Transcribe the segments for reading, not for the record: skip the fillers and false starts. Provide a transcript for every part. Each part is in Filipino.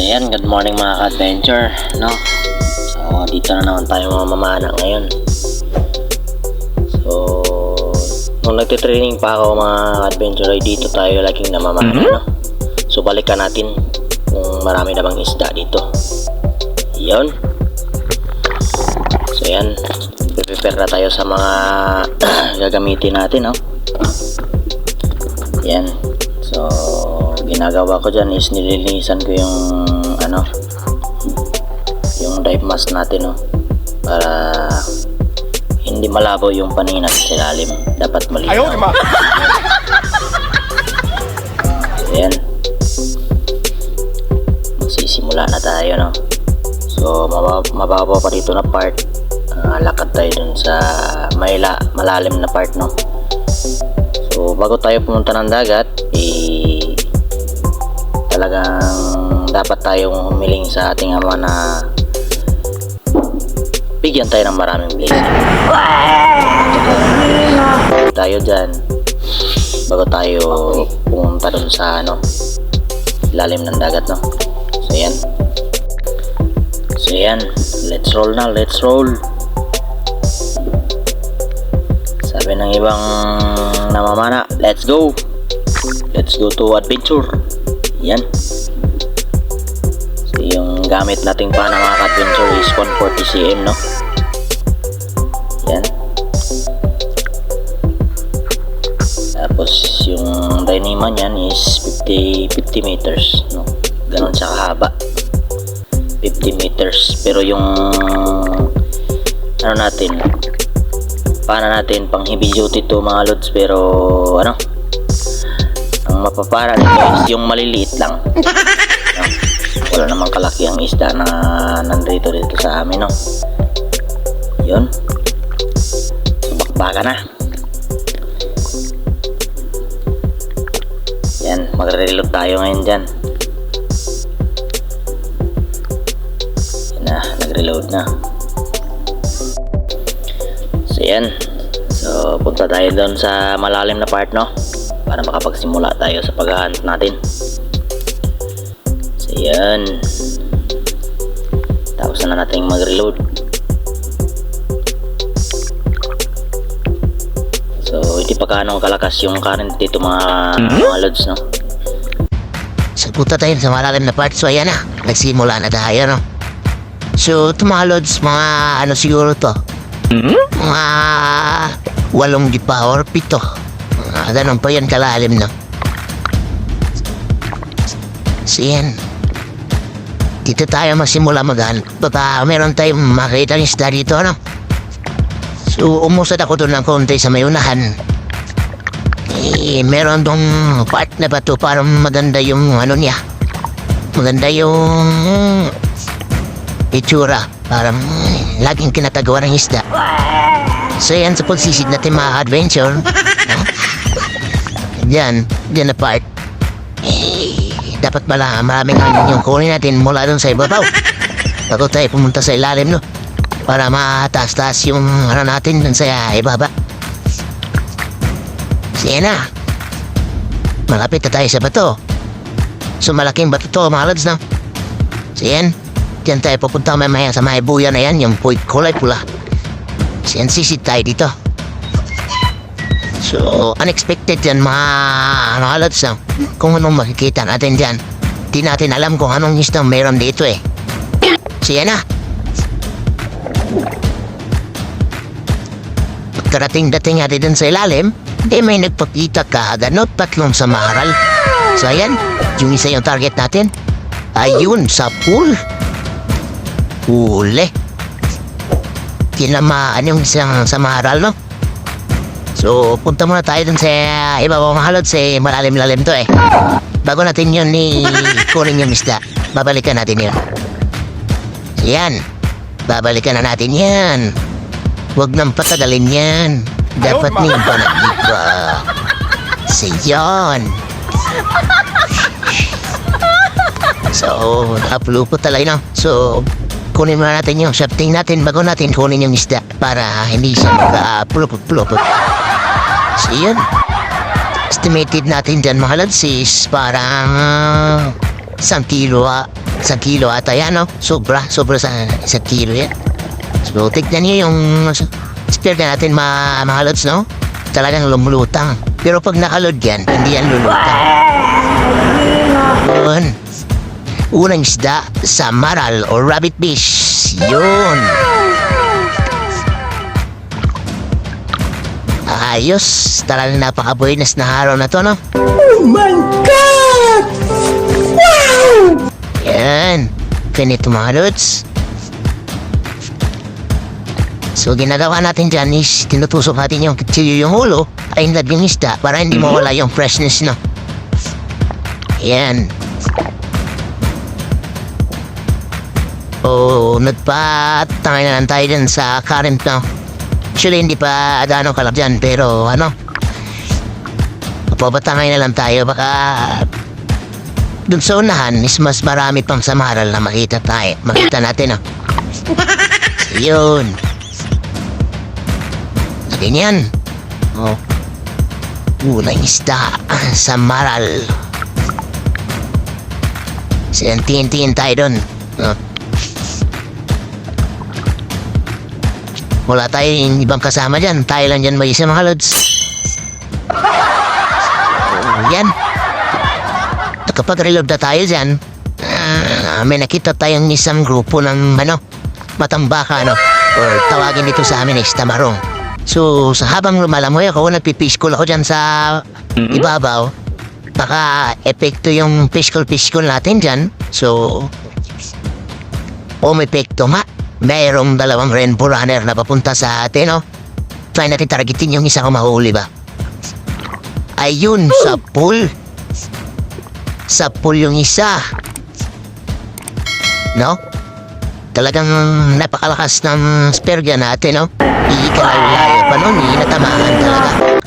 Ayan, good morning mga ka-adventure, no? So, dito na naman tayo mamamana ngayon. So, nung nagtitraining pa ako mga ka-adventure, ay dito tayo laging namamana, no? So, balikan natin kung marami na bang isda dito. Yun. So, ayan. Prepare na tayo sa mga gagamitin natin, no? Ayan. So, ginagawa ko dyan is nililinisan ko yung yung dive mask natin, no? Para hindi malabo yung paningin natin sa ilalim. Dapat malinaw. Ayan. Magsisimula na tayo, no? So, mababaw pa dito na part. Lakad tayo dun sa malalim na part, no? So, bago tayo pumunta ng dagat, talagang dapat tayong humiling sa ating ama na bigyan tayo ng maraming blessing. Tayo dyan bago tayo pumunta dun sa lalim ng dagat, no? So yan, let's roll na, let's roll. Sabi ng ibang namamana, let's go to adventure. Yan. So yung gamit nating pana mga ka-adventure is 140 cm, no? Yan. Tapos yung dynama niyan is 50 meters, no? Ganon siya kahaba, 50 meters. Pero yung pana natin pang heavy duty to mga lods, pero ang mapapara nito is yung maliliit lang. Wala namang kalaki ang isda na nandito sa amin, no? Yun. Bakbaka na. Yan, magre-reload tayo ngayon dyan. Yan na, nag-reload na. So yan. So punta tayo doon sa malalim na part, no? Para makapagsimula tayo sa paghahunt natin. So yan. Tapos na natin mag-reload. So hindi pa ganong kalakas yung current dito mga loads, no? So punta tayo sa malalim na part. So ayan na, nagsimula na tayo, no? So ito mga loads, mga siguro to, mga 8 di pa or 7. Ganun pa yan kalalim, no? So yan, dito tayo masimula maghan. Baka meron tayong makita ng isda dito, no? So umusad ako doon ng konti sa may unahan. Meron dong part na bato, parang maganda yung niya. Maganda yung itsura, parang laging kinatagawa ng isda. So yan, sa pagsisid natin mga adventure, dyan na part, dapat maraming yung kunin natin mula dun sa ibabaw bago tayo pumunta sa ilalim, no? Para mataas-taas yung natin dun sa ibaba. So yan na, malapit na tayo sa bato. So malaking bato to mga lods, no? So yan, dyan tayo pupunta mamaya sa may buya na yan, yung kulay pula. So yan, sisid tayo dito. So unexpected yan mga lods, no? Kung anong makikita natin dyan, di natin alam kung anong isdang meron dito, eh. So yan na, pagkarating-dating natin dun sa ilalim, may nagpakita kaagad, tatlong samaral. So ayan, yung isa yung target natin. Ayun, sa pool. Huli. Tinamaan yung isang samaral, no? So punta muna tayo dun sa ibabaw mga lods, malalim-lalim to, eh. Bago natin yun kunin yung isda, babalikan natin yun. So yan, babalikan na natin yan. Huwag nang patagalin yan. Dapat nimba na iba. So yan. So nakapulupo talaga, no? So kunin muna natin yung shafting natin bago natin kunin yung isda para hindi siya magka-plupot-plupot. So yun, estimated natin dyan mga lods is parang Isang kilo ata yan, no? Sobra sa isang kilo yan. So, tignan niyo yung spear natin, mga lods, no? Talagang lumulutang. Pero pag nakalod yan, hindi yan lulutang. Yun. Unang isda sa maral o rabbit fish. Yun. Ayos. Talagang napaka-buenas na araw na to, no? Oh my God! Wow! Yan. Ganito, mga lods. So, ginagawa natin dyan is tinutusok natin yung kutsilyo yung ulo ay inlad yung isda para hindi mawala yung freshness, no? Yan. Oh, nagpatangay na lang tayo dyan sa current, no? Actually, hindi pa adano kalap dyan, pero ano? Pabatangay na lang tayo, baka dun sa unahan is mas marami pang samaral na makita natin, no? So, yun. Ganyan. Oh. Unang isda sa maral. Sintintin tayo dun. Oh. Wala tayong ibang kasama dyan. Tayo lang dyan may isa, mga lods. Oh, yan. Nakapag-reload na tayo dyan. May nakita tayong isang grupo ng matambaka, or tawagin dito sa amin is tamarong. So, sa habang lumalamoy ako, nagpipiskol ako dyan sa ibabaw. Baka epekto yung piskol natin dyan. So, may epekto nga. Mayroong dalawang rainbow runner na papunta sa atin, no? Try natin targetin yung isa kung mahuli ba. Ayun, sa pool. Sa pool yung isa. No? Talagang napakalakas ng sperga natin, no? Ikalayo pa nun, natamaan talaga.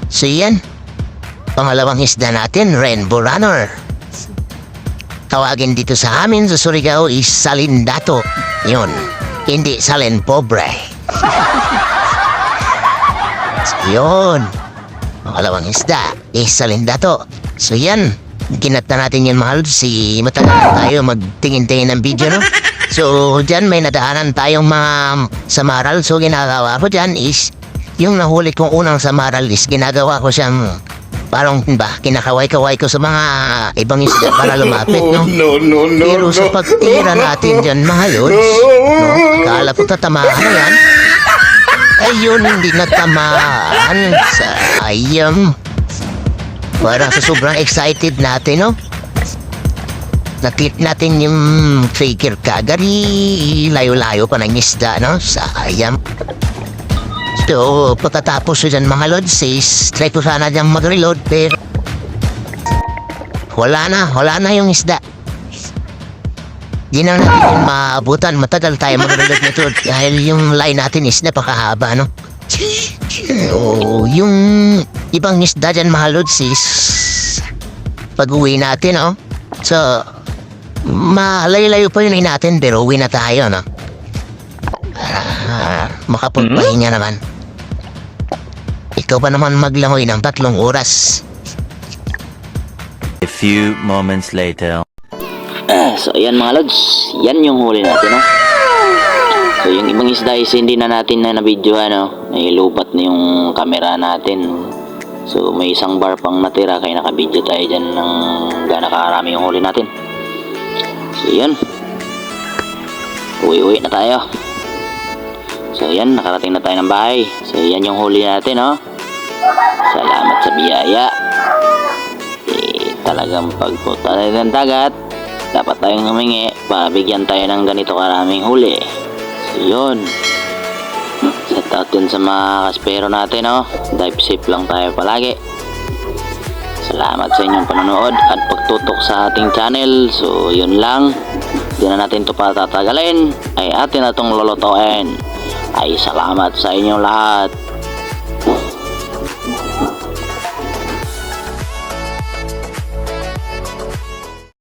So yan, pangalawang isda natin, rainbow runner. Tawagin dito sa amin sa Surigao is salindato. Yun, hindi salin pobre. So yun, pangalawang isda is salindato. So yan, kinata natin yun, mahal. Matagal na tayo magtingin-tingin ng video, no? So, dyan may nadaanan tayong mga samaral. So, ginagawa ko dyan is, yung nahuli kong unang samaral is, ginagawa ko siyang, parang, kinakaway-kaway ko sa mga ibang isda para lumapit, no? Pero sa pagtira natin dyan, mga lods, no? Akala ko tatamaan na yan. Ayun, hindi natamaan. Sayang. Parang sa sobrang excited natin, no? Nakit natin yung faker kagari, layo-layo pa ng isda, no? Sayang. So, pagkatapos dyan, mga lods, is try ko sana dyan mag-reload, pero wala na yung isda. Di na natin maabutan, matagal tayo mag-reload nito dahil yung line natin is napakahaba, no? Yung ibang isda dyan, mga lods, is pag-uwi natin, no? So, malayo-layo pa yun natin, pero uwi na tayo, no? Makapagpahinga naman. Ikaw pa naman maglangoy ng 3 oras. A few moments later. So ayan, mga lods, yan yung huli natin, no? So yung ibang isda is hindi na natin na nabidyohan, no? Nailubat na yung camera natin. So may isang bar pang natira, kaya nakabidyo tayo dyan ng gana karami yung huli natin. So yan, uwi na tayo. So yan, nakarating na tayo ng bahay. So yan yung huli natin, no? Salamat sa biyaya. Talagang pagpunta tayo ng dagat, dapat tayong humingi para bigyan tayo ng ganito karaming huli. So yun, set out dun sa mga kaspero natin, no? Dive safe lang tayo palagi. Salamat sa inyong panonood at pagtutok sa ating channel. So yun lang, di na natin ito patatagalin, ay atin na itong lolotoin. Ay salamat sa inyong lahat.